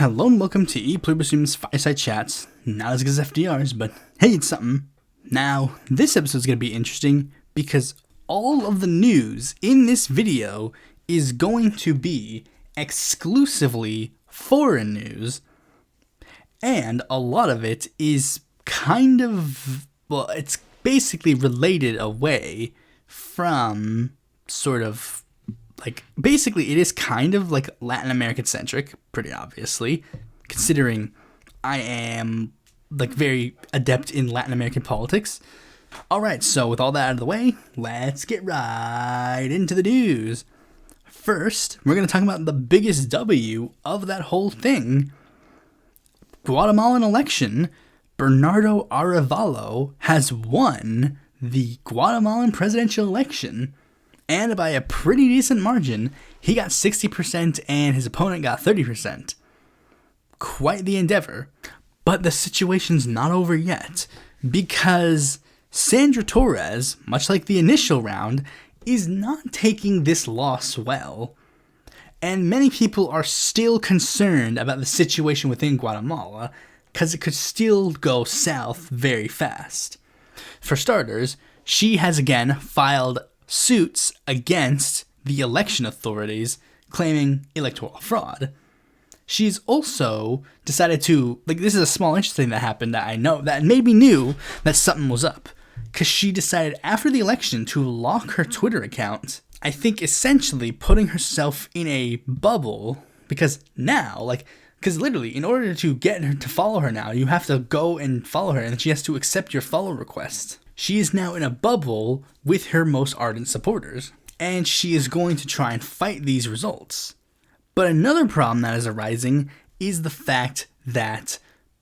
Hello and welcome to Pluribus Unum's Fireside Chats. Not as good as FDR's, but hey, it's something. Now, this episode's going to be interesting because all of the news in this video is going to be exclusively foreign news, and a lot of it is kind of, well, it's basically related away from sort of, like, basically it is kind of like Latin American centric, pretty obviously, considering I am like very adept in Latin American politics. Alright, so with all that out of the way, let's get right into the news. First, we're going to talk about the biggest W of that whole thing. Guatemalan election. Bernardo Arévalo has won the Guatemalan presidential election, and by a pretty decent margin. He got 60% and his opponent got 30%. Quite the endeavor. But the situation's not over yet, because Sandra Torres, much like the initial round, is not taking this loss well. And many people are still concerned about the situation within Guatemala, because it could still go south very fast. For starters, she has again filed suits against the election authorities claiming electoral fraud. She's also decided to, like, this is a small interesting thing that happened that I know that made me knew that something was up, because she decided after the election to lock her Twitter account, I think essentially putting herself in a bubble, because now, like, because literally in order to get her to follow her now, you have to go and follow her, and she has to accept your follow request. She is now in a bubble with her most ardent supporters, and she is going to try and fight these results. But another problem that is arising is the fact that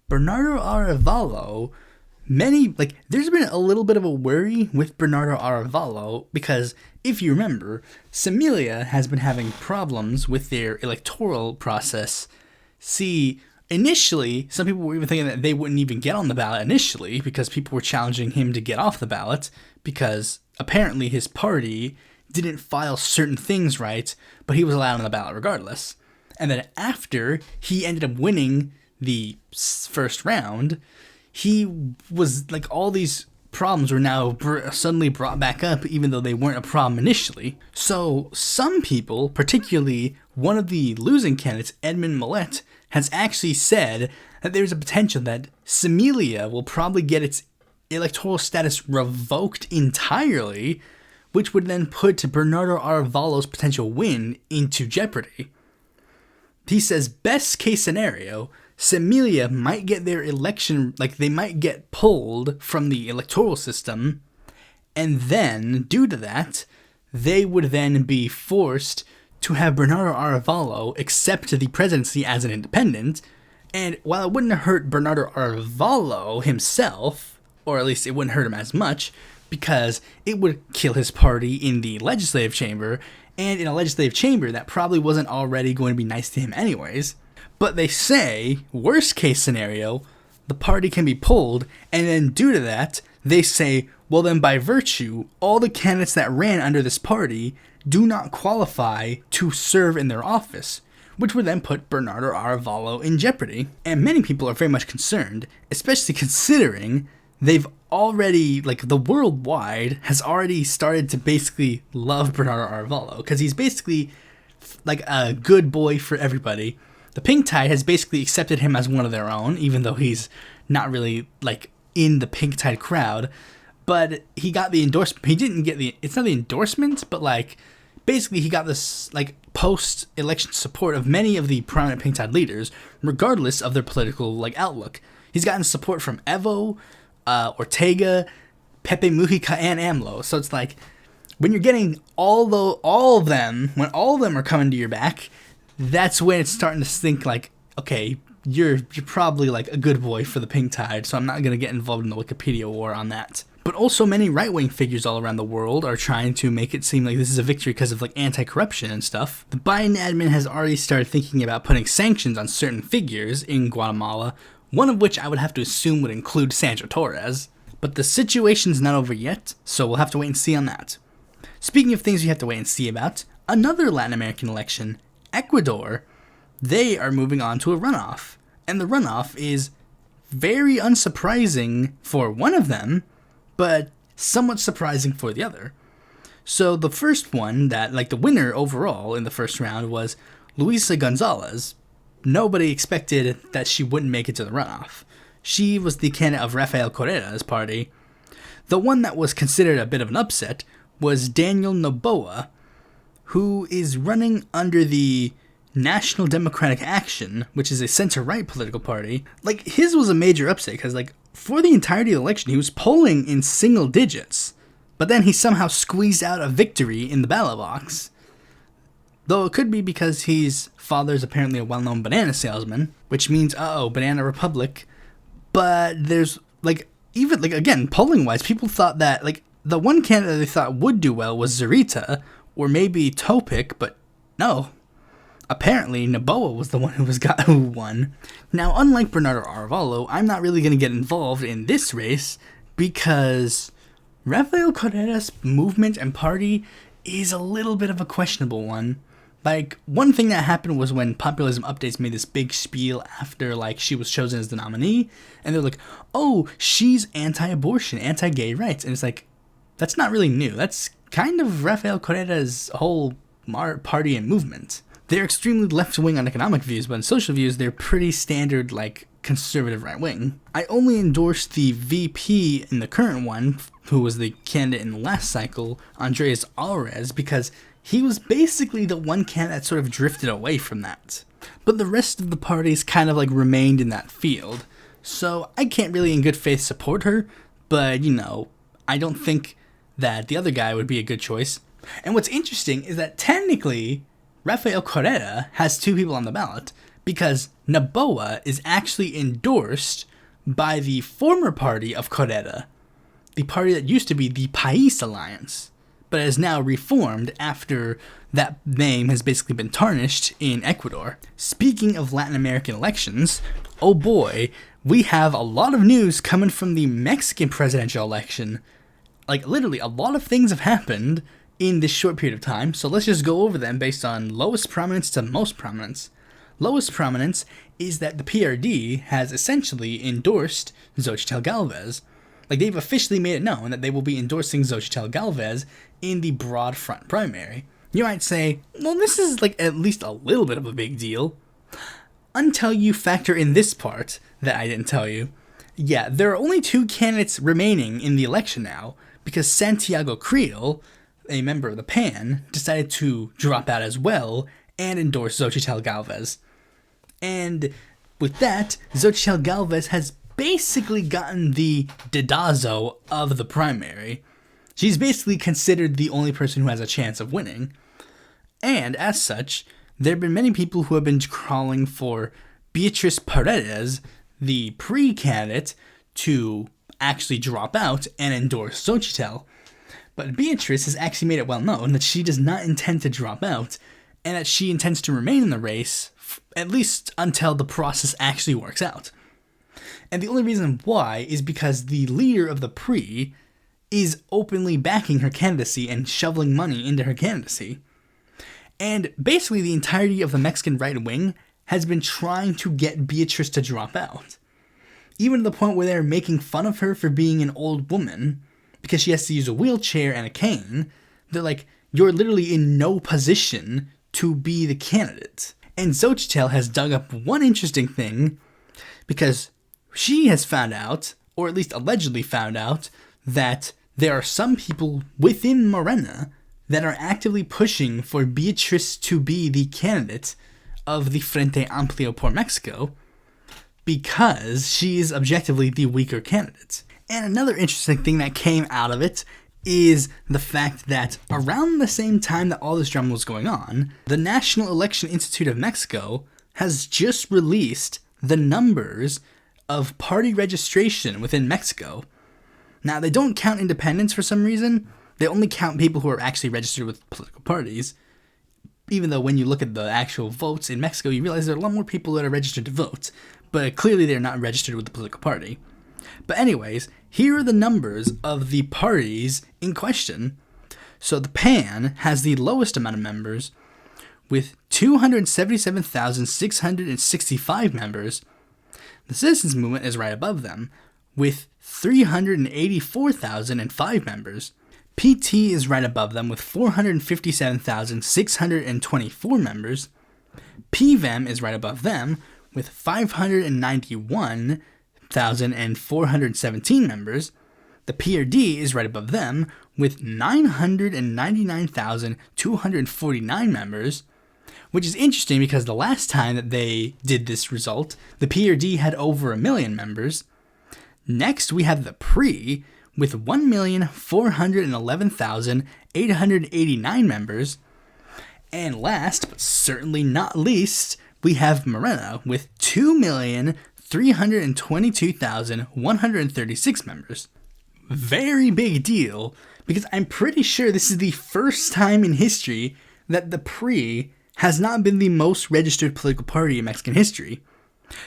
Bernardo Arévalo, there's been a little bit of a worry with Bernardo Arévalo, because if you remember, Semilia has been having problems with their electoral process. See, initially, some people were even thinking that they wouldn't even get on the ballot initially because people were challenging him to get off the ballot because apparently his party didn't file certain things right, but he was allowed on the ballot regardless. And then after he ended up winning the first round, he was like, all these problems were now suddenly brought back up even though they weren't a problem initially. So some people, particularly one of the losing candidates, Edmund Millet, has actually said that there's a potential that Semilia will probably get its electoral status revoked entirely, which would then put Bernardo Arévalo's potential win into jeopardy. He says, best case scenario, Semilia might get their election, they might get pulled from the electoral system, and then, due to that, they would then be forced to have Bernardo Arévalo accept the presidency as an independent. And while it wouldn't hurt Bernardo Arévalo himself, or at least it wouldn't hurt him as much, because it would kill his party in the legislative chamber, and in a legislative chamber that probably wasn't already going to be nice to him anyways. But they say, worst case scenario, the party can be pulled, and then due to that, they say, well then by virtue, all the candidates that ran under this party do not qualify to serve in their office, which would then put Bernardo Arévalo in jeopardy. And many people are very much concerned, especially considering they've already, the worldwide has already started to basically love Bernardo Arévalo, because he's basically like a good boy for everybody. The Pink Tide has basically accepted him as one of their own, even though he's not really in the Pink Tide crowd. But he got the endorsement. He didn't get it's not the endorsement, but basically he got this post-election support of many of the prominent Pink Tide leaders, regardless of their political outlook. He's gotten support from Evo, Ortega, Pepe Mujica, and AMLO. So it's when you're getting all of them, when all of them are coming to your back, that's when it's starting to think okay, you're probably a good boy for the Pink Tide, so I'm not going to get involved in the Wikipedia war on that. But also many right-wing figures all around the world are trying to make it seem like this is a victory because of anti-corruption and stuff. The Biden admin has already started thinking about putting sanctions on certain figures in Guatemala, one of which I would have to assume would include Sandra Torres. But the situation's not over yet, so we'll have to wait and see on that. Speaking of things you have to wait and see about, another Latin American election, Ecuador, they are moving on to a runoff. And the runoff is very unsurprising for one of them, but somewhat surprising for the other. So the first one, that the winner overall in the first round, was Luisa Gonzalez. Nobody expected that she wouldn't make it to the runoff. She was the candidate of Rafael Correa's party. The one that was considered a bit of an upset was Daniel Noboa, who is running under the National Democratic Action, which is a center-right political party. His was a major upset, because, for the entirety of the election, he was polling in single digits, but then he somehow squeezed out a victory in the ballot box. Though it could be because his father's apparently a well-known banana salesman, which means, Banana Republic. But there's, again, polling-wise, people thought that, the one candidate they thought would do well was Zurita, or maybe Topic, but no. Apparently, Noboa was the one who won. Now, unlike Bernardo Arévalo, I'm not really going to get involved in this race because Rafael Correa's movement and party is a little bit of a questionable one. One thing that happened was when Populism Updates made this big spiel after, she was chosen as the nominee, and they're like, oh, she's anti-abortion, anti-gay rights, and it's that's not really new. That's kind of Rafael Correa's whole party and movement. They're extremely left-wing on economic views, but on social views, they're pretty standard, conservative right-wing. I only endorsed the VP in the current one, who was the candidate in the last cycle, Andres Alvarez, because he was basically the one candidate that sort of drifted away from that. But the rest of the parties kind of, remained in that field. So I can't really in good faith support her, but, I don't think that the other guy would be a good choice. And what's interesting is that technically Rafael Correa has two people on the ballot, because Noboa is actually endorsed by the former party of Correa, the party that used to be the País Alliance, but has now reformed after that name has basically been tarnished in Ecuador. Speaking of Latin American elections, oh boy, we have a lot of news coming from the Mexican presidential election. Literally, a lot of things have happened in this short period of time, so let's just go over them based on lowest prominence to most prominence. Lowest prominence is that the PRD has essentially endorsed Xochitl Galvez. They've officially made it known that they will be endorsing Xochitl Galvez in the broad front primary. You might say, well, this is at least a little bit of a big deal. Until you factor in this part that I didn't tell you. Yeah, there are only two candidates remaining in the election now, because Santiago Creel, a member of the PAN, decided to drop out as well and endorse Xochitl Galvez. And with that, Xochitl Galvez has basically gotten the dedazo of the primary. She's basically considered the only person who has a chance of winning. And as such, there have been many people who have been calling for Beatriz Paredes, the pre-candidate, to actually drop out and endorse Xochitl. But Beatriz has actually made it well known that she does not intend to drop out, and that she intends to remain in the race, at least until the process actually works out. And the only reason why is because the leader of the PRE is openly backing her candidacy and shoveling money into her candidacy. And basically the entirety of the Mexican right wing has been trying to get Beatriz to drop out. Even to the point where they're making fun of her for being an old woman, because she has to use a wheelchair and a cane. They're like, you're literally in no position to be the candidate. And Xochitl has dug up one interesting thing, because she has found out, or at least allegedly found out, that there are some people within Morena that are actively pushing for Beatriz to be the candidate of the Frente Amplio por Mexico, because she is objectively the weaker candidate. And another interesting thing that came out of it is the fact that around the same time that all this drama was going on, the National Election Institute of Mexico has just released the numbers of party registration within Mexico. Now, they don't count independents for some reason. They only count people who are actually registered with political parties. Even though when you look at the actual votes in Mexico, you realize there are a lot more people that are registered to vote. But clearly they're not registered with the political party. But anyways, here are the numbers of the parties in question. So the PAN has the lowest amount of members with 277,665 members. The Citizens Movement is right above them, with 384,005 members. PT is right above them with 457,624 members. PVEM is right above them with 591,417 members. The PRD is right above them with 999,249 members, which is interesting because the last time that they did this result, the PRD had over 1 million members. Next, we have the PRE with 1,411,889 members. And last, but certainly not least, we have Morena with 2,322,136 members. Very big deal, because I'm pretty sure this is the first time in history that the PRE has not been the most registered political party in Mexican history.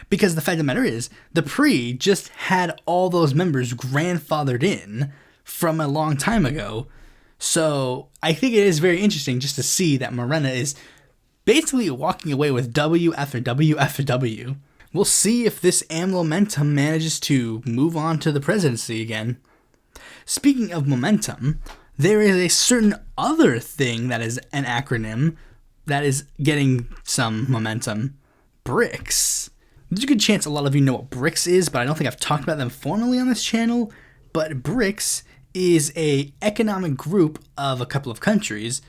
Because the fact of the matter is, the PRE just had all those members grandfathered in from a long time ago. So I think it is very interesting just to see that Morena is basically walking away with W after W after W. We'll see if this momentum manages to move on to the presidency again. Speaking of momentum, there is a certain other thing that is an acronym that is getting some momentum. BRICS. There's a good chance a lot of you know what BRICS is, but I don't think I've talked about them formally on this channel. But BRICS is a economic group of a couple of countries.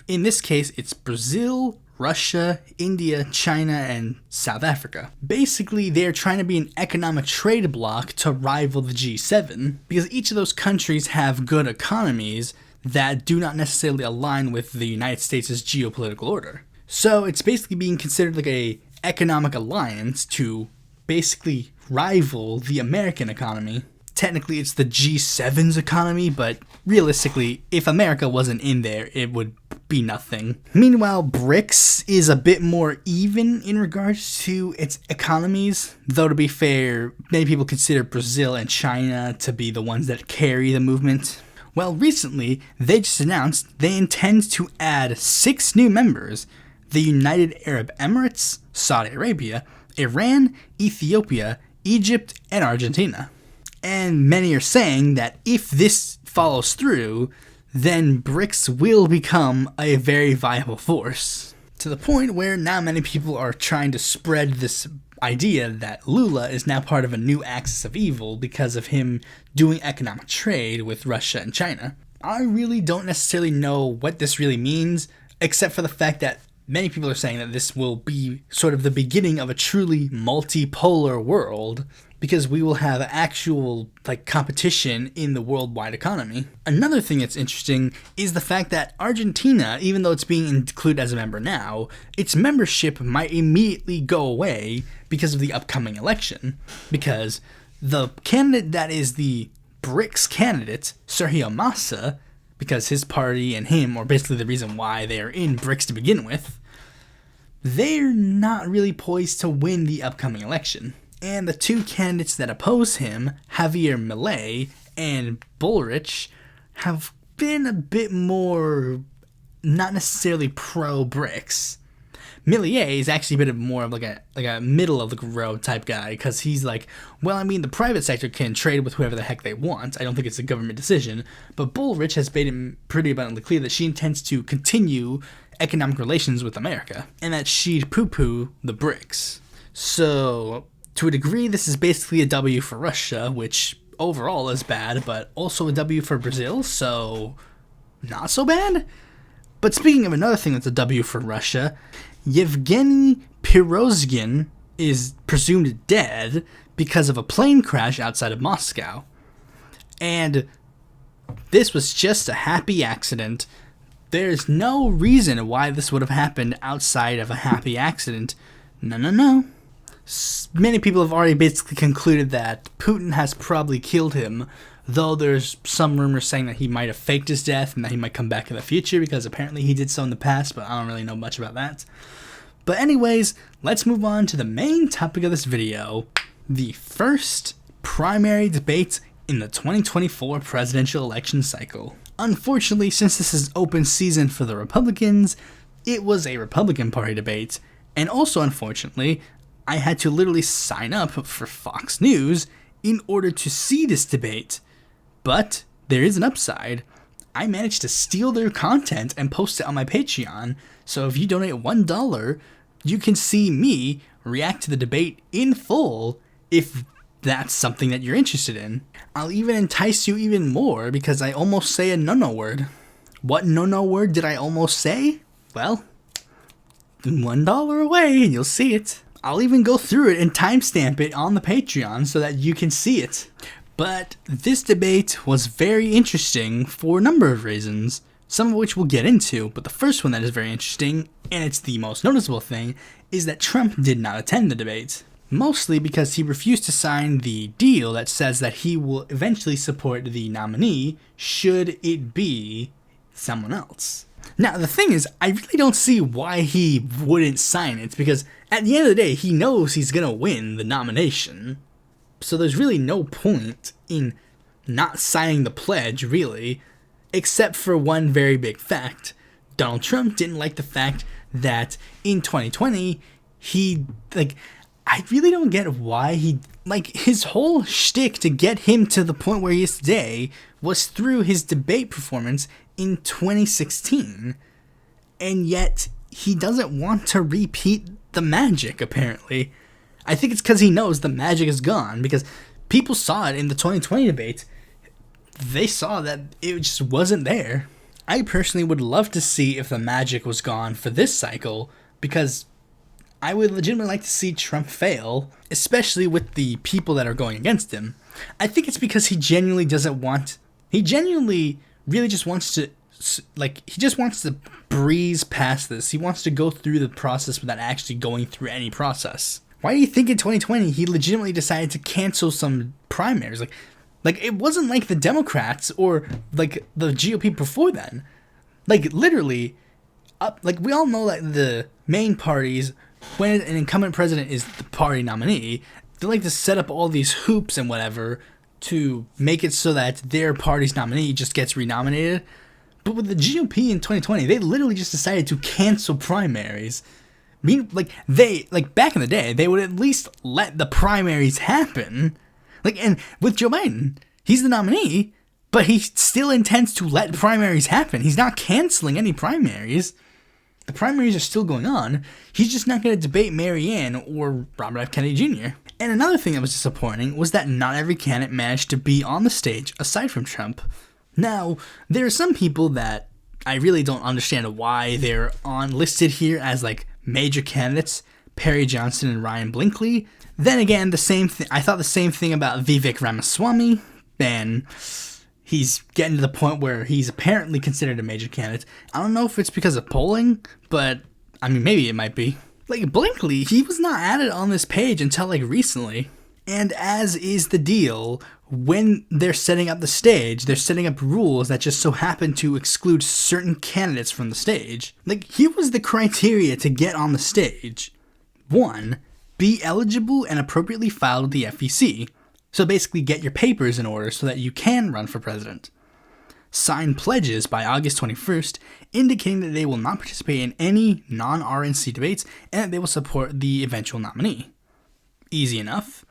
In this case, it's Brazil, Russia, India, China, and South Africa. Basically, they're trying to be an economic trade bloc to rival the G7, because each of those countries have good economies that do not necessarily align with the United States' geopolitical order. So it's basically being considered like a economic alliance to basically rival the American economy. Technically, it's the G7's economy, but realistically, if America wasn't in there, it would be nothing. Meanwhile, BRICS is a bit more even in regards to its economies, though to be fair, many people consider Brazil and China to be the ones that carry the movement. Well, recently, they just announced they intend to add 6 new members: the United Arab Emirates, Saudi Arabia, Iran, Ethiopia, Egypt, and Argentina. And many are saying that if this follows through, then BRICS will become a very viable force. To the point where now many people are trying to spread this idea that Lula is now part of a new axis of evil because of him doing economic trade with Russia and China. I really don't necessarily know what this really means, except for the fact that many people are saying that this will be sort of the beginning of a truly multipolar world, because we will have actual competition in the worldwide economy. Another thing that's interesting is the fact that Argentina, even though it's being included as a member now, its membership might immediately go away because of the upcoming election. Because the candidate that is the BRICS candidate, Sergio Massa, because his party and him are basically the reason why they are in BRICS to begin with, they're not really poised to win the upcoming election. And the 2 candidates that oppose him, Javier Milei and Bullrich, have been a bit more not necessarily pro-BRICS. Milei is actually a bit more of like a middle of the road type guy, because he's like, well, I mean, the private sector can trade with whoever the heck they want. I don't think it's a government decision. But Bullrich has made it pretty abundantly clear that she intends to continue economic relations with America, and that she'd poo-poo the BRICS. So to a degree, this is basically a W for Russia, which overall is bad, but also a W for Brazil, so not so bad. But speaking of another thing that's a W for Russia, Yevgeny Pirozhin is presumed dead because of a plane crash outside of Moscow. And this was just a happy accident. There's no reason why this would have happened outside of a happy accident. No. Many people have already basically concluded that Putin has probably killed him, though there's some rumors saying that he might have faked his death and that he might come back in the future, because apparently he did so in the past, but I don't really know much about that. But anyways, let's move on to the main topic of this video, the first primary debate in the 2024 presidential election cycle. Unfortunately, since this is open season for the Republicans, it was a Republican Party debate, and also, unfortunately, I had to literally sign up for Fox News in order to see this debate. But there is an upside. I managed to steal their content and post it on my Patreon, so if you donate $1, you can see me react to the debate in full if that's something that you're interested in. I'll even entice you even more because I almost say a no-no word. What no-no word did I almost say? Well, $1 away and you'll see it. I'll even go through it and timestamp it on the Patreon so that you can see it. But this debate was very interesting for a number of reasons, some of which we'll get into, but the first one that is very interesting, and it's the most noticeable thing, is that Trump did not attend the debate. Mostly because he refused to sign the deal that says that he will eventually support the nominee should it be someone else. Now, the thing is, I really don't see why he wouldn't sign it, because at the end of the day, he knows he's gonna win the nomination. So there's really no point in not signing the pledge, really, except for one very big fact. Donald Trump didn't like the fact that in 2020, I really don't get why his whole shtick to get him to the point where he is today was through his debate performance in 2016. And yet, he doesn't want to repeat the magic, apparently. I think it's because he knows the magic is gone, because people saw it in the 2020 debate. They saw that it just wasn't there. I personally would love to see if the magic was gone for this cycle, because I would legitimately like to see Trump fail, especially with the people that are going against him. I think it's because he genuinely really just wants to, he just wants to breeze past this. He wants to go through the process without actually going through any process. Why do you think in 2020 he legitimately decided to cancel some primaries? Like it wasn't like the Democrats or like the GOP before then. Like literally, we all know that the main parties, when an incumbent president is the party nominee, they like to set up all these hoops and whatever to make it so that their party's nominee just gets renominated. But with the GOP in 2020, they literally just decided to cancel primaries. Back in the day, they would at least let the primaries happen. And with Joe Biden, he's the nominee, but he still intends to let primaries happen. He's not canceling any primaries. The primaries are still going on. He's just not going to debate Marianne or Robert F. Kennedy Jr. And another thing that was disappointing was that not every candidate managed to be on the stage aside from Trump. Now, there are some people that I really don't understand why they're listed here as major candidates, Perry Johnson and Ryan Blinkley. Then again, I thought the same thing about Vivek Ramaswamy, and he's getting to the point where he's apparently considered a major candidate. I don't know if it's because of polling, but I mean, maybe it might be. Blinkley, he was not added on this page until recently. And as is the deal, when they're setting up the stage, they're setting up rules that just so happen to exclude certain candidates from the stage. Here was the criteria to get on the stage. 1, be eligible and appropriately filed with the FEC. So basically get your papers in order so that you can run for president. Sign pledges by August 21st indicating that they will not participate in any non-RNC debates and that they will support the eventual nominee. Easy enough.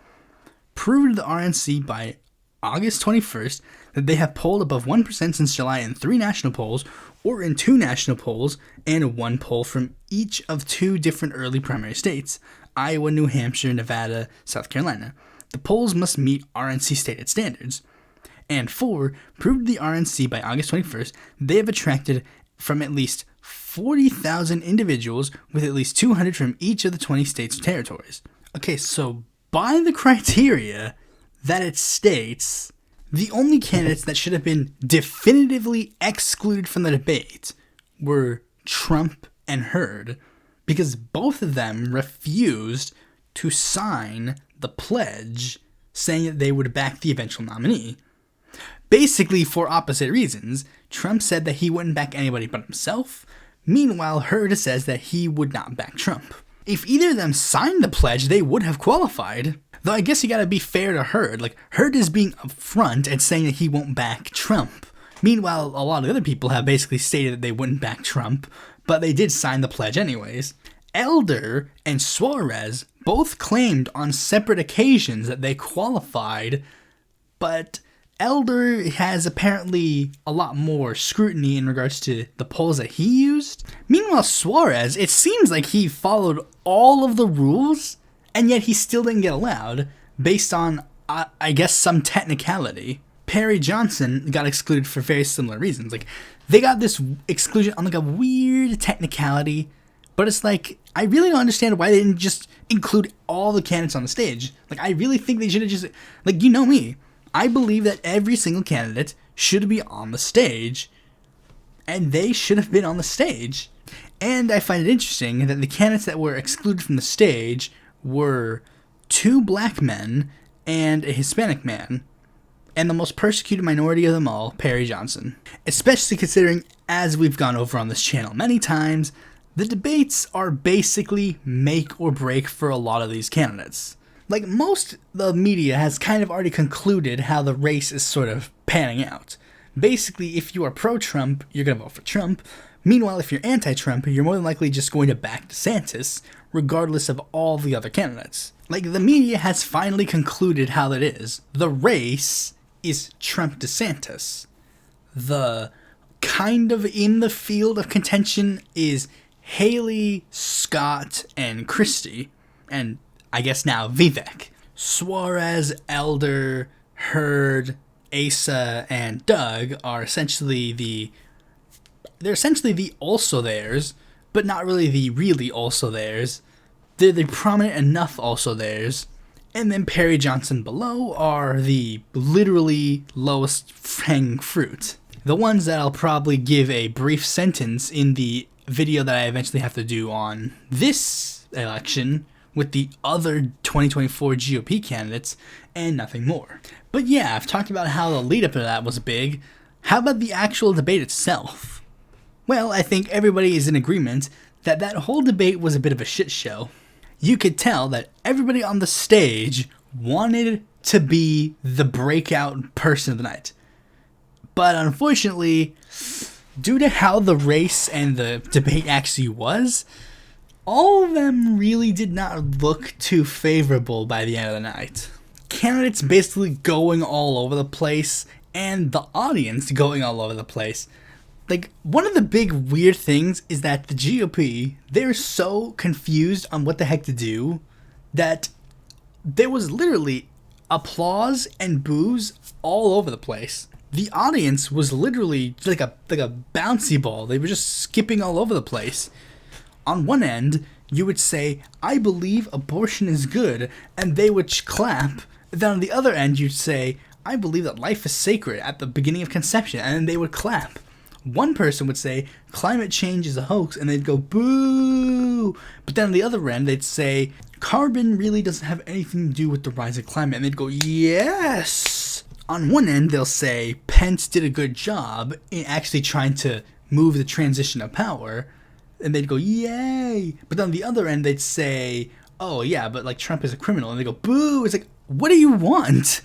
Prove to the RNC by August 21st that they have polled above 1% since July in 3 national polls or in 2 national polls and 1 poll from each of 2 different early primary states, Iowa, New Hampshire, Nevada, South Carolina. The polls must meet RNC stated standards. And 4, prove to the RNC by August 21st they have attracted from at least 40,000 individuals with at least 200 from each of the 20 states or territories. Okay, so by the criteria that it states, the only candidates that should have been definitively excluded from the debate were Trump and Hurd, because both of them refused to sign the pledge saying that they would back the eventual nominee. Basically for opposite reasons. Trump said that he wouldn't back anybody but himself. Meanwhile, Hurd says that he would not back Trump. If either of them signed the pledge, they would have qualified. Though I guess you gotta be fair to Hurd. Hurd is being upfront and saying that he won't back Trump. Meanwhile, a lot of other people have basically stated that they wouldn't back Trump, but they did sign the pledge anyways. Elder and Suarez both claimed on separate occasions that they qualified, but Elder has apparently a lot more scrutiny in regards to the polls that he used. Meanwhile, Suarez, it seems like he followed all of the rules, and yet he still didn't get allowed, based on, I guess, some technicality. Perry Johnson got excluded for very similar reasons. Like, they got this exclusion on like a weird technicality, but it's like, I really don't understand why they didn't just include all the candidates on the stage. Like, I really think they should have just, like, you know me, I believe that every single candidate should be on the stage, and they should have been on the stage. And I find it interesting that the candidates that were excluded from the stage were 2 black men and a Hispanic man, and the most persecuted minority of them all, Perry Johnson. Especially considering, as we've gone over on this channel many times, the debates are basically make or break for a lot of these candidates. Like, most of the media has kind of already concluded how the race is sort of panning out. Basically, if you are pro-Trump, you're going to vote for Trump. Meanwhile, if you're anti-Trump, you're more than likely just going to back DeSantis, regardless of all the other candidates. Like, the media has finally concluded how that is. The race is Trump-DeSantis. The kind of in the field of contention is Haley, Scott, and Christie, and I guess now Vivek. Suarez, Elder, Hurd, Asa, and Doug are essentially the also theirs, but not really the really also theirs. They're the prominent enough also theirs. And then Perry Johnson below are the literally lowest hanging fruit. The ones that I'll probably give a brief sentence in the video that I eventually have to do on this election with the other 2024 GOP candidates, and nothing more. But yeah, I've talked about how the lead up to that was big. How about the actual debate itself? Well, I think everybody is in agreement that that whole debate was a bit of a shit show. You could tell that everybody on the stage wanted to be the breakout person of the night. But unfortunately, due to how the race and the debate actually was, all of them really did not look too favorable by the end of the night. Candidates basically going all over the place, and the audience going all over the place. Like, one of the big weird things is that the GOP, they're so confused on what the heck to do that there was literally applause and boos all over the place. The audience was literally like a bouncy ball. They were just skipping all over the place. On one end, you would say, I believe abortion is good, and they would clap. Then on the other end, you'd say, I believe that life is sacred at the beginning of conception, and then they would clap. One person would say, climate change is a hoax, and they'd go, boo! But then on the other end, they'd say, carbon really doesn't have anything to do with the rise of climate, and they'd go, yes! On one end, they'll say, Pence did a good job in actually trying to move the transition of power, and they'd go, yay! But then on the other end, they'd say, oh yeah, but like Trump is a criminal, and they go, boo! It's like, what do you want?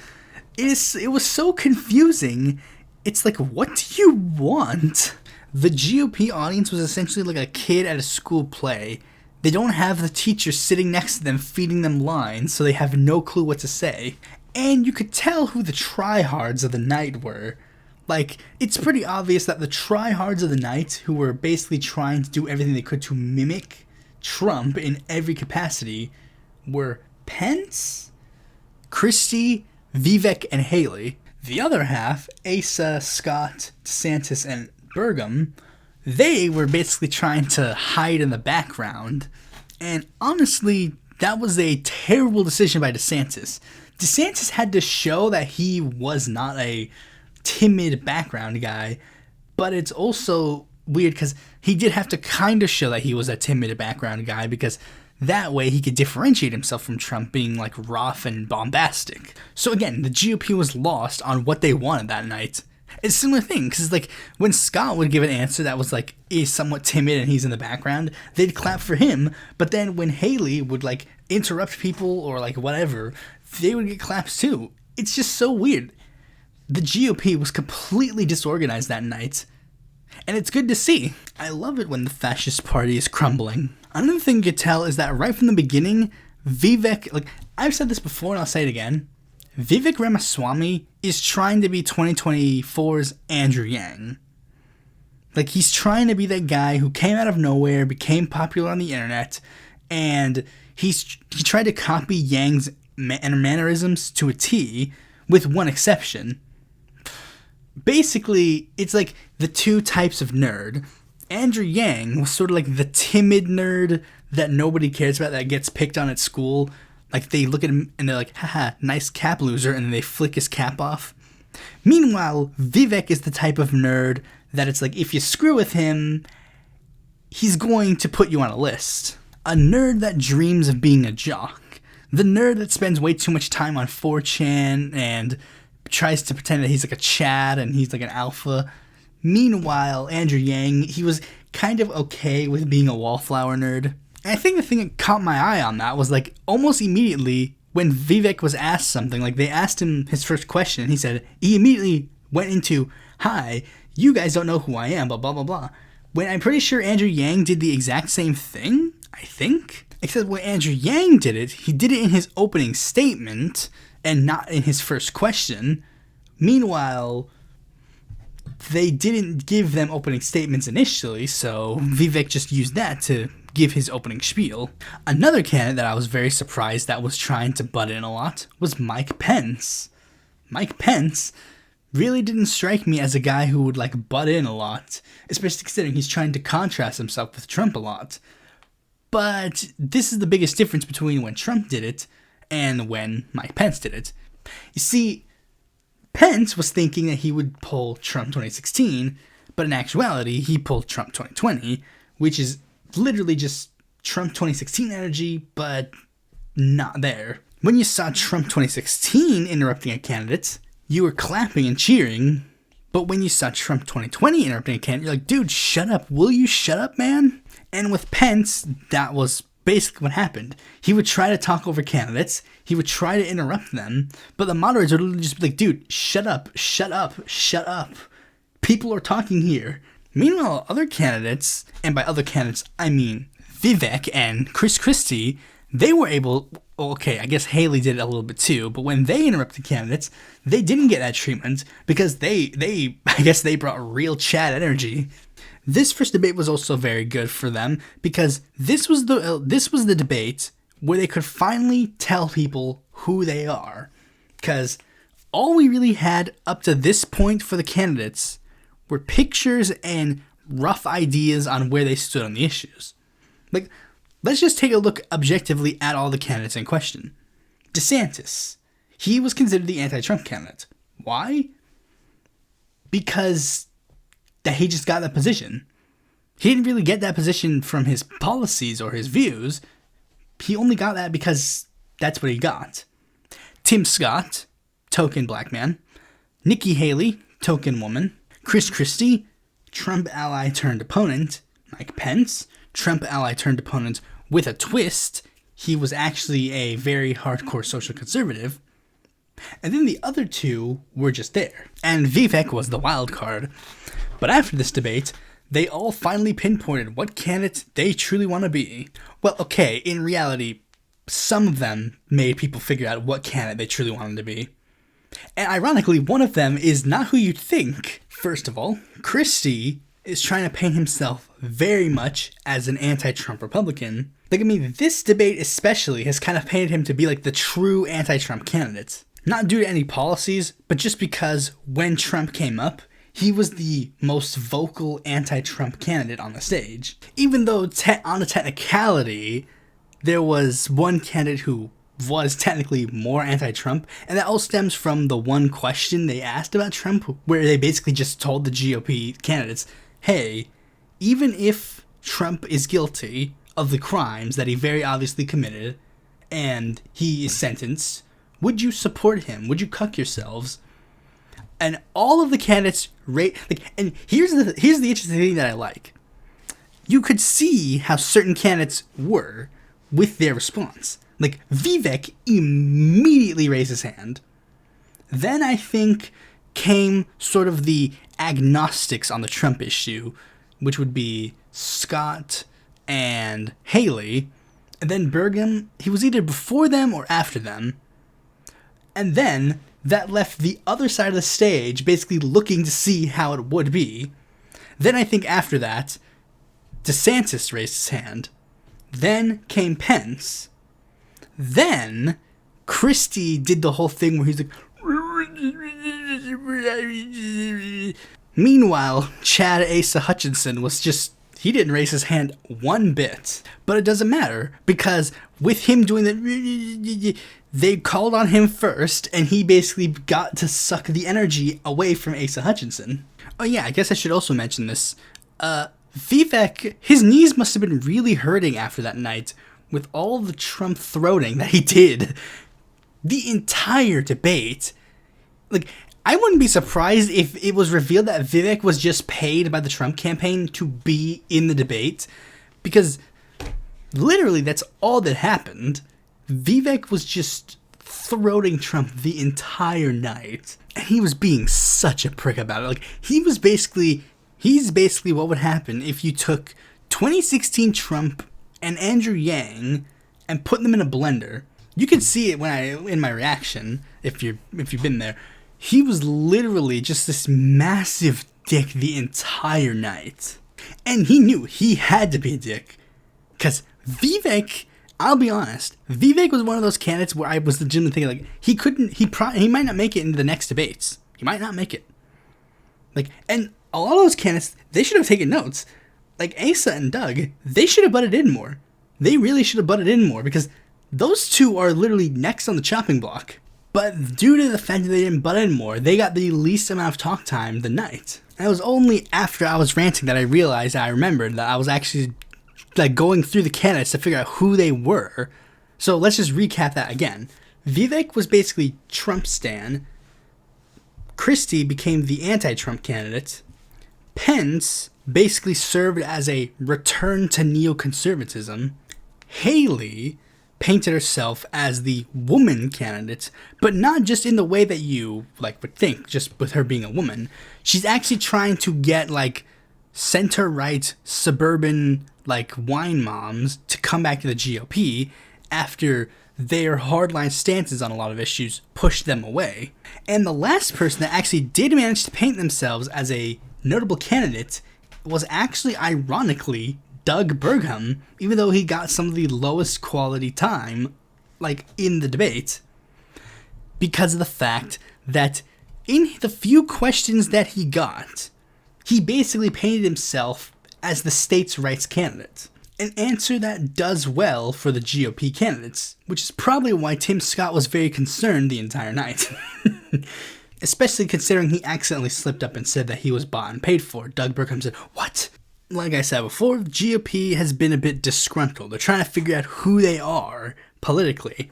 It was so confusing. It's like, what do you want? The GOP audience was essentially like a kid at a school play. They don't have the teacher sitting next to them feeding them lines, so they have no clue what to say. And you could tell who the tryhards of the night were. Like, it's pretty obvious that the tryhards of the night, who were basically trying to do everything they could to mimic Trump in every capacity, were Pence, Christie, Vivek, and Haley. The other half, Asa, Scott, DeSantis, and Burgum, they were basically trying to hide in the background. And honestly, that was a terrible decision by DeSantis. DeSantis had to show that he was not a timid background guy, but it's also weird because he did have to kind of show that he was a timid background guy, because that way he could differentiate himself from Trump being like rough and bombastic. So again, the GOP was lost on what they wanted that night. It's a similar thing, because like when Scott would give an answer that was like is somewhat timid and he's in the background, they'd clap for him. But then when Haley would like interrupt people or like whatever, they would get claps too. It's just so weird. The GOP was completely disorganized that night. And it's good to see. I love it when the fascist party is crumbling. Another thing you could tell is that right from the beginning, Vivek, like I've said this before and I'll say it again, Vivek Ramaswamy is trying to be 2024's Andrew Yang. Like he's trying to be that guy who came out of nowhere, became popular on the internet, and he tried to copy Yang's mannerisms to a T, with one exception. Basically, it's like the two types of nerd. Andrew Yang was sort of like the timid nerd that nobody cares about, that gets picked on at school. Like they look at him and they're like, haha, nice cap loser, and then they flick his cap off. Meanwhile, Vivek is the type of nerd that it's like, if you screw with him, he's going to put you on a list. A nerd that dreams of being a jock. The nerd that spends way too much time on 4chan and tries to pretend that he's like a Chad and he's like an alpha. Meanwhile, Andrew Yang, he was kind of okay with being a wallflower nerd. And I think the thing that caught my eye on that was like almost immediately when Vivek was asked something, like they asked him his first question, and he immediately went into, hi, you guys don't know who I am, blah, blah, blah, blah. When I'm pretty sure Andrew Yang did the exact same thing, I think. Except when Andrew Yang did it, he did it in his opening statement and not in his first question. Meanwhile, they didn't give them opening statements initially, so Vivek just used that to give his opening spiel. Another candidate that I was very surprised that was trying to butt in a lot was Mike Pence. Mike Pence really didn't strike me as a guy who would like butt in a lot, especially considering he's trying to contrast himself with Trump a lot. But this is the biggest difference between when Trump did it and when Mike Pence did it. You see, Pence was thinking that he would pull Trump 2016, but in actuality, he pulled Trump 2020, which is literally just Trump 2016 energy, but not there. When you saw Trump 2016 interrupting a candidate, you were clapping and cheering, but when you saw Trump 2020 interrupting a candidate, you're like, dude, shut up. Will you shut up, man? And with Pence, that was basically what happened. He would try to talk over candidates. He would try to interrupt them. But the moderators would literally just be like, dude, shut up, shut up, shut up. People are talking here. Meanwhile, other candidates, and by other candidates, I mean Vivek and Chris Christie, they were able, okay, I guess Haley did it a little bit too, but when they interrupted candidates, they didn't get that treatment because I guess they brought real Chad energy. This first debate was also very good for them because this was the debate where they could finally tell people who they are. Because all we really had up to this point for the candidates were pictures and rough ideas on where they stood on the issues. Like, let's just take a look objectively at all the candidates in question. DeSantis, he was considered the anti-Trump candidate. Why? Because that he just got that position. He didn't really get that position from his policies or his views. He only got that because that's what he got. Tim Scott, token black man. Nikki Haley, token woman. Chris Christie, Trump ally turned opponent. Mike Pence, Trump ally turned opponent with a twist. He was actually a very hardcore social conservative. And then the other two were just there. And Vivek was the wild card. But after this debate, they all finally pinpointed what candidate they truly want to be. Well, okay, in reality, some of them made people figure out what candidate they truly wanted to be. And ironically, one of them is not who you'd think. First of all, Christie is trying to paint himself very much as an anti-Trump Republican. Like, I mean, this debate especially has kind of painted him to be like the true anti-Trump candidate. Not due to any policies, but just because when Trump came up, he was the most vocal anti-Trump candidate on the stage. Even though on a technicality, there was one candidate who was technically more anti-Trump, and that all stems from the one question they asked about Trump, where they basically just told the GOP candidates, hey, even if Trump is guilty of the crimes that he very obviously committed, and he is sentenced, would you support him? Would you cuck yourselves? And all of the candidates and here's the interesting thing that I like. You could see how certain candidates were with their response. Like, Vivek immediately raised his hand. Then I think came sort of the agnostics on the Trump issue, which would be Scott and Haley. And then Burgum, he was either before them or after them. And then that left the other side of the stage basically looking to see how it would be. Then I think after that, DeSantis raised his hand. Then came Pence. Then Christie did the whole thing where he's like... Meanwhile, Chad Asa Hutchinson was just... He didn't raise his hand one bit. But it doesn't matter, because with him doing the... They called on him first, and he basically got to suck the energy away from Asa Hutchinson. Oh yeah, I guess I should also mention this. Vivek, his knees must have been really hurting after that night, with all the Trump throating that he did. The entire debate. Like, I wouldn't be surprised if it was revealed that Vivek was just paid by the Trump campaign to be in the debate, because literally that's all that happened. Vivek was just throating Trump the entire night, and he was being such a prick about it. Like, he's basically what would happen if you took 2016 Trump and Andrew Yang and put them in a blender. You could see it in my reaction, if you've been there. He was literally just this massive dick the entire night. And he knew he had to be a dick. Because Vivek, I'll be honest, Vivek was one of those candidates where I was legitimately thinking, like, he might not make it into the next debates. He might not make it. Like, and a lot of those candidates, they should have taken notes. Like, Asa and Doug, they should have butted in more. They really should have butted in more, because those two are literally next on the chopping block. But due to the fact that they didn't butt in more, they got the least amount of talk time the night. And it was only after I was ranting that I realized, I remembered that I was actually like going through the candidates to figure out who they were. So let's just recap that again. Vivek was basically Trump stan. Christie became the anti-Trump candidate. Pence basically served as a return to neoconservatism. Haley painted herself as the woman candidate, but not just in the way that you would think, just with her being a woman. She's actually trying to get center-right suburban wine moms to come back to the GOP after their hardline stances on a lot of issues pushed them away. And the last person that actually did manage to paint themselves as a notable candidate was actually, ironically, Doug Burgum, even though he got some of the lowest quality time, in the debate, because of the fact that in the few questions that he got, he basically painted himself as the states' rights candidate. An answer that does well for the GOP candidates, which is probably why Tim Scott was very concerned the entire night. Especially considering he accidentally slipped up and said that he was bought and paid for. Doug Burgum said, "What?" Like I said before, the GOP has been a bit disgruntled. They're trying to figure out who they are politically.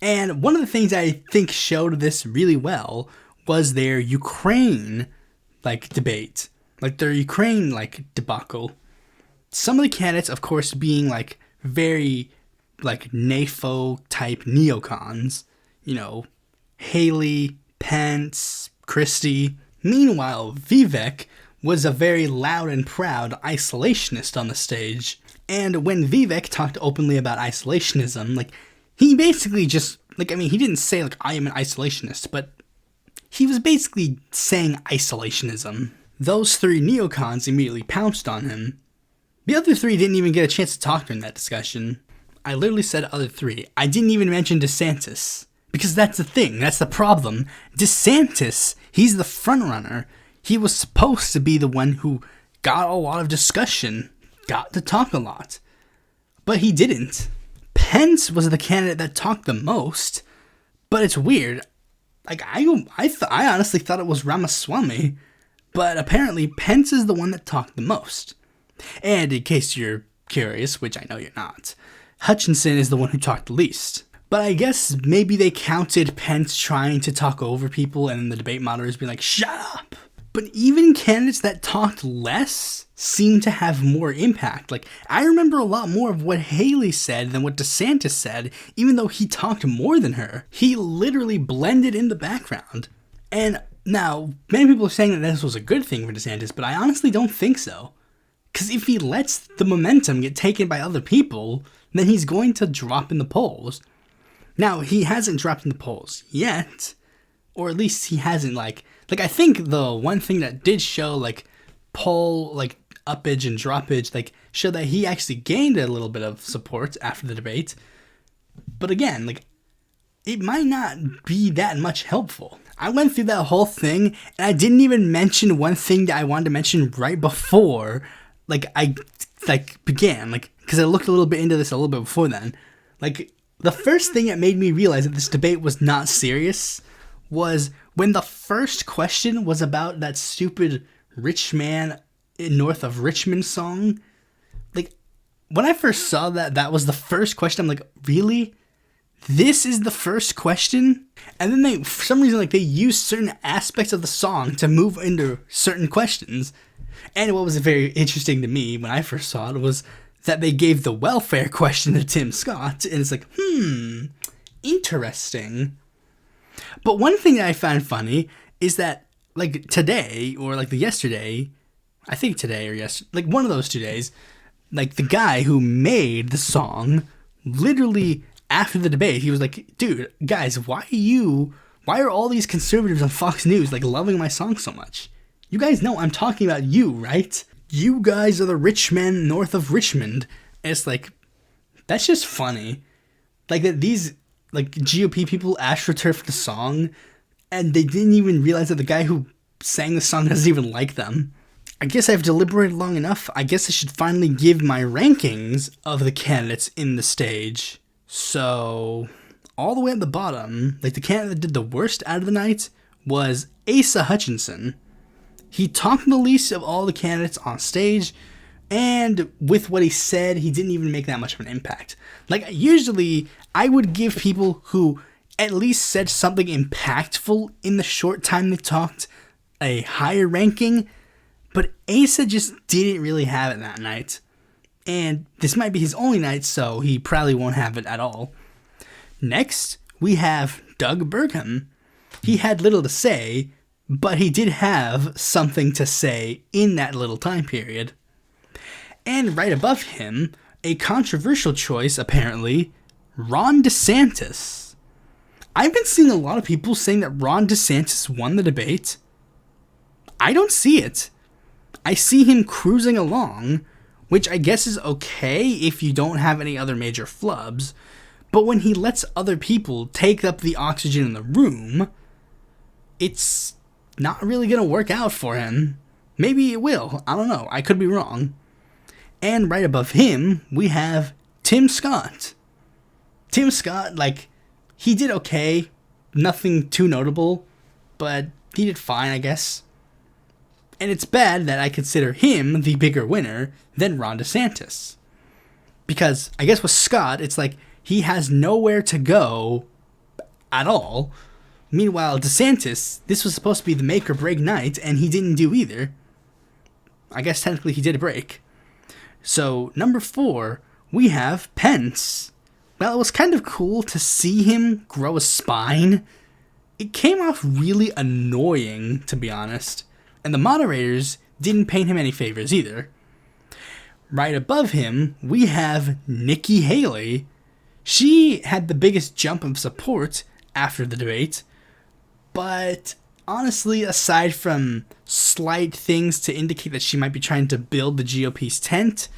And one of the things I think showed this really well was their Ukraine, debate. Their Ukraine, debacle. Some of the candidates, of course, being, very, NAFO-type neocons. You know, Haley, Pence, Christie. Meanwhile, Vivek was a very loud and proud isolationist on the stage. And when Vivek talked openly about isolationism, he basically just, he didn't say, I am an isolationist, but he was basically saying isolationism. Those three neocons immediately pounced on him. The other three didn't even get a chance to talk during that discussion. I literally said other three. I didn't even mention DeSantis. Because that's the thing, that's the problem. DeSantis, he's the frontrunner. He was supposed to be the one who got a lot of discussion, got to talk a lot. But he didn't. Pence was the candidate that talked the most, but it's weird. I honestly thought it was Ramaswamy, but apparently Pence is the one that talked the most. And in case you're curious, which I know you're not, Hutchinson is the one who talked the least. But I guess maybe they counted Pence trying to talk over people and the debate moderators being like, "Shut up!" But even candidates that talked less seem to have more impact. I remember a lot more of what Haley said than what DeSantis said, even though he talked more than her. He literally blended in the background. And Now, many people are saying that this was a good thing for DeSantis, but I honestly don't think so. Because if he lets the momentum get taken by other people, then he's going to drop in the polls. Now, he hasn't dropped in the polls yet, or at least he hasn't, like I think the one thing that did show, like, poll, like, uppage and droppage, like, showed that he actually gained a little bit of support after the debate. But again, like, it might not be that much helpful. I went through that whole thing, and I didn't even mention one thing that I wanted to mention right before, I began, because I looked a little bit into this a little bit before then. Like, the first thing that made me realize that this debate was not serious was when the first question was about that stupid rich man north of Richmond song. Like, when I first saw that was the first question, I'm like, really? This is the first question? And then they, for some reason, they used certain aspects of the song to move into certain questions. And what was very interesting to me when I first saw it was that they gave the welfare question to Tim Scott, and it's like, interesting. But one thing that I found funny is that, today, or yesterday, I think today or yesterday, one of those 2 days, the guy who made the song, literally after the debate, he was like, dude, guys, why are all these conservatives on Fox News, loving my song so much? You guys know I'm talking about you, right? You guys are the rich men north of Richmond. And it's that's just funny. That these, GOP people astroturfed the song, and they didn't even realize that the guy who sang the song doesn't even like them. I guess I've deliberated long enough. I guess I should finally give my rankings of the candidates in the stage. So, all the way at the bottom, the candidate that did the worst out of the night was Asa Hutchinson. He talked the least of all the candidates on stage, and with what he said, he didn't even make that much of an impact. Usually, I would give people who at least said something impactful in the short time they talked a higher ranking, but Asa just didn't really have it that night. And this might be his only night, so he probably won't have it at all. Next, we have Doug Burgum. He had little to say, but he did have something to say in that little time period. And right above him, a controversial choice, apparently, Ron DeSantis. I've been seeing a lot of people saying that Ron DeSantis won the debate. I don't see it. I see him cruising along, which I guess is okay if you don't have any other major flubs, but when he lets other people take up the oxygen in the room, it's not really going to work out for him. Maybe it will. I don't know. I could be wrong. And right above him, we have Tim Scott. Tim Scott, he did okay. Nothing too notable, but he did fine, I guess. And it's bad that I consider him the bigger winner than Ron DeSantis. Because I guess with Scott, it's he has nowhere to go at all. Meanwhile, DeSantis, this was supposed to be the make or break night, and he didn't do either. I guess technically he did break. So, number 4, we have Pence. Well, it was kind of cool to see him grow a spine. It came off really annoying, to be honest. And the moderators didn't paint him any favors either. Right above him, we have Nikki Haley. She had the biggest jump of support after the debate. But honestly, aside from slight things to indicate that she might be trying to build the GOP's tent,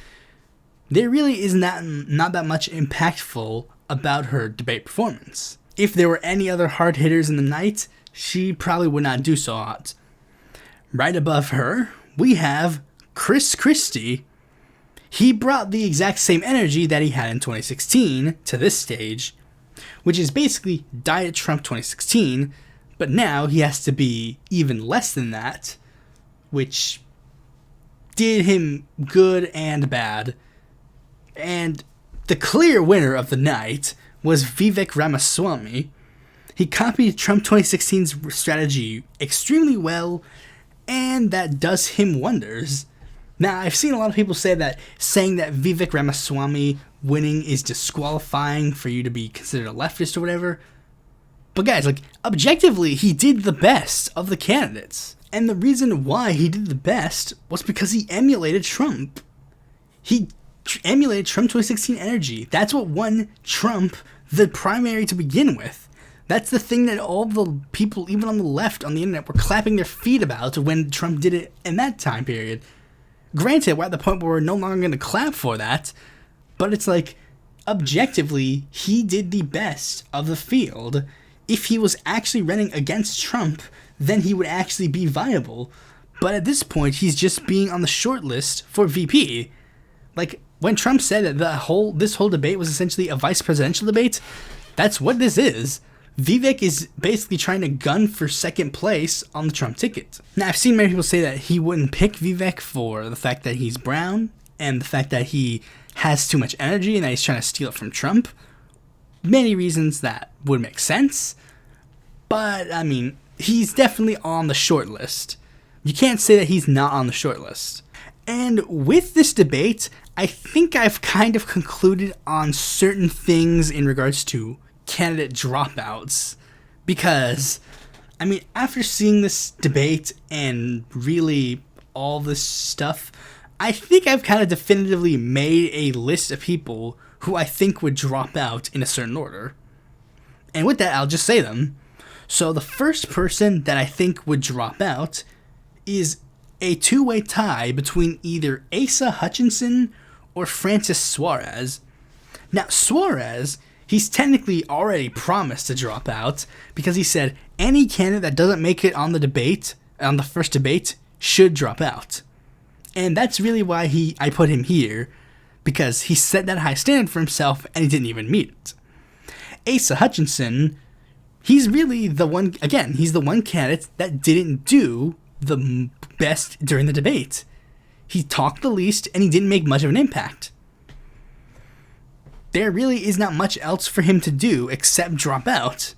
there really is not that much impactful about her debate performance. If there were any other hard hitters in the night, she probably would not do so hot. Right above her, we have Chris Christie. He brought the exact same energy that he had in 2016 to this stage, which is basically Diet Trump 2016, but now he has to be even less than that, which did him good and bad. And the clear winner of the night was Vivek Ramaswamy. He copied Trump 2016's strategy extremely well, and that does him wonders. Now, I've seen a lot of people saying that Vivek Ramaswamy winning is disqualifying for you to be considered a leftist or whatever. But guys, like, objectively, he did the best of the candidates. And the reason why he did the best was because he emulated Trump. He emulated Trump 2016 energy. That's what won Trump the primary to begin with. That's the thing that all the people, even on the left on the internet, were clapping their feet about when Trump did it in that time period. Granted, we're at the point where we're no longer going to clap for that, but it's like, objectively, he did the best of the field. If he was actually running against Trump, then he would actually be viable. But at this point, he's just being on the short list for VP. Like, when Trump said that this whole debate was essentially a vice presidential debate, that's what this is. Vivek is basically trying to gun for second place on the Trump ticket. Now, I've seen many people say that he wouldn't pick Vivek for the fact that he's brown and the fact that he has too much energy and that he's trying to steal it from Trump. Many reasons that would make sense, but I mean, he's definitely on the short list. You can't say that he's not on the short list. And with this debate, I think I've kind of concluded on certain things in regards to candidate dropouts. Because, I mean, after seeing this debate and really all this stuff, I think I've kind of definitively made a list of people who I think would drop out in a certain order. And with that, I'll just say them. So the first person that I think would drop out is a two-way tie between either Asa Hutchinson or Francis Suarez. Now, Suarez, he's technically already promised to drop out because he said any candidate that doesn't make it on the first debate, should drop out. And that's really why I put him here, because he set that high standard for himself and he didn't even meet it. Asa Hutchinson, he's really the one, again, he's the one candidate that didn't do the best during the debate. He talked the least and he didn't make much of an impact. There really is not much else for him to do except drop out.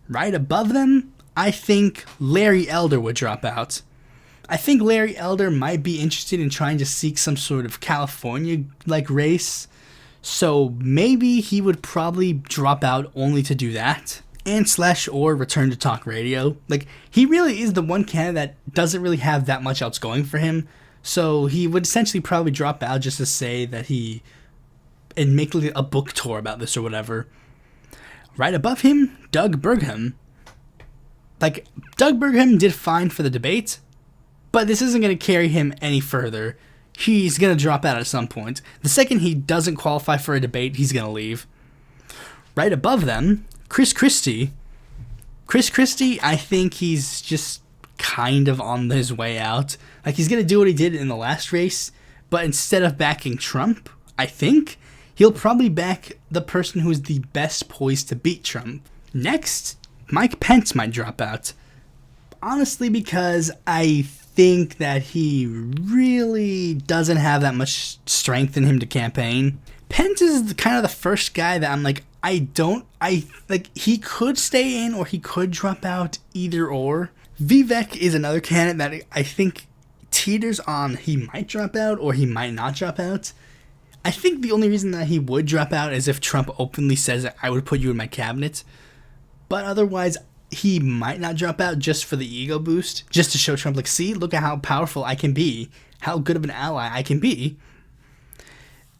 Right above them, I think Larry Elder would drop out. I think Larry Elder might be interested in trying to seek some sort of California-like race, so maybe he would probably drop out only to do that, and or return to talk radio. Like, he really is the one candidate that doesn't really have that much else going for him, so he would essentially probably drop out just to say that and make a book tour about this or whatever. Right above him, Doug Burgum. Like, Doug Burgum did fine for the debate, but this isn't going to carry him any further. He's going to drop out at some point. The second he doesn't qualify for a debate, he's going to leave. Right above them, Chris Christie. Chris Christie, I think he's just kind of on his way out. Like, he's going to do what he did in the last race, but instead of backing Trump, I think, he'll probably back the person who's the best poised to beat Trump. Next, Mike Pence might drop out. Honestly, because I think that he really doesn't have that much strength in him to campaign. Pence is kind of the first guy that I'm like, he could stay in or he could drop out, either or. Vivek is another candidate that I think teeters on he might drop out or he might not drop out. I think the only reason that he would drop out is if Trump openly says that I would put you in my cabinet. But otherwise, he might not drop out just for the ego boost, just to show Trump, like, see, look at how powerful I can be, how good of an ally I can be.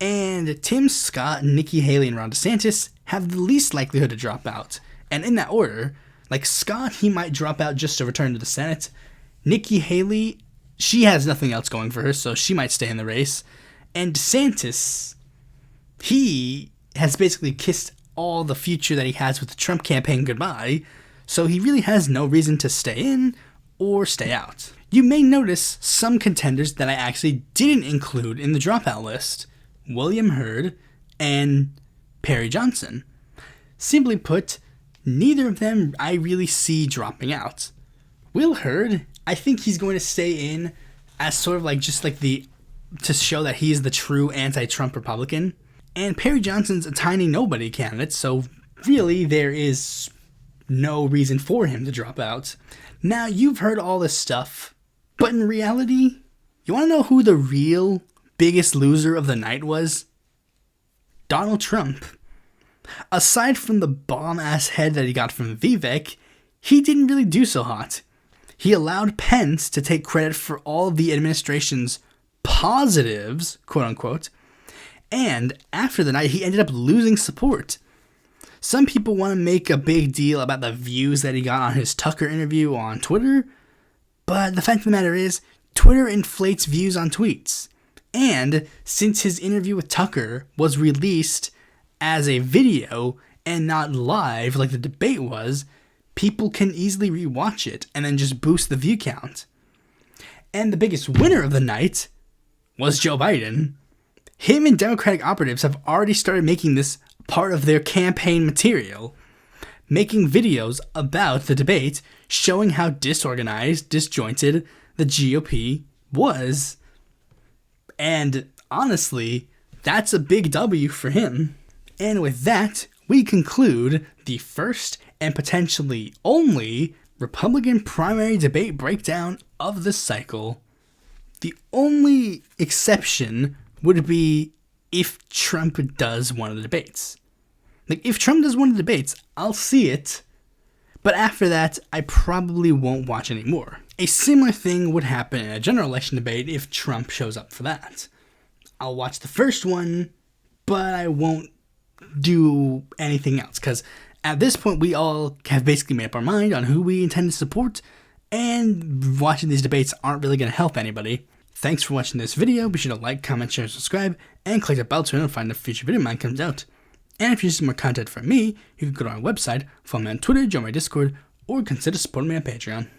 And Tim Scott, Nikki Haley, and Ron DeSantis have the least likelihood to drop out. And in that order, like, Scott, he might drop out just to return to the Senate. Nikki Haley, she has nothing else going for her, so she might stay in the race. And DeSantis, he has basically kissed all the future that he has with the Trump campaign goodbye, so he really has no reason to stay in or stay out. You may notice some contenders that I actually didn't include in the dropout list: William Hurd and Perry Johnson. Simply put, neither of them I really see dropping out. Will Hurd, I think he's going to stay in as sort of like just like to show that he's the true anti-Trump Republican. And Perry Johnson's a tiny nobody candidate, so really there is no reason for him to drop out. Now, you've heard all this stuff, but in reality, you want to know who the real biggest loser of the night was? Donald Trump. Aside from the bomb-ass head that he got from Vivek, he didn't really do so hot. He allowed Pence to take credit for all of the administration's positives, quote-unquote, and after the night, he ended up losing support. Some people want to make a big deal about the views that he got on his Tucker interview on Twitter, but the fact of the matter is, Twitter inflates views on tweets. And since his interview with Tucker was released as a video and not live like the debate was, people can easily rewatch it and then just boost the view count. And the biggest winner of the night was Joe Biden. Him and Democratic operatives have already started making this part of their campaign material, making videos about the debate, showing how disorganized, disjointed the GOP was. And honestly, that's a big W for him. And with that, we conclude the first and potentially only Republican primary debate breakdown of the cycle. The only exception would be if Trump does one of the debates. Like, if Trump does one of the debates, I'll see it, but after that, I probably won't watch anymore. A similar thing would happen in a general election debate if Trump shows up for that. I'll watch the first one, but I won't do anything else, because at this point, we all have basically made up our mind on who we intend to support, and watching these debates aren't really going to help anybody. Thanks for watching this video. Be sure to like, comment, share, and subscribe, and click the bell to notify when a future video of mine comes out. And if you need some more content from me, you can go to my website, follow me on Twitter, join my Discord, or consider supporting me on Patreon.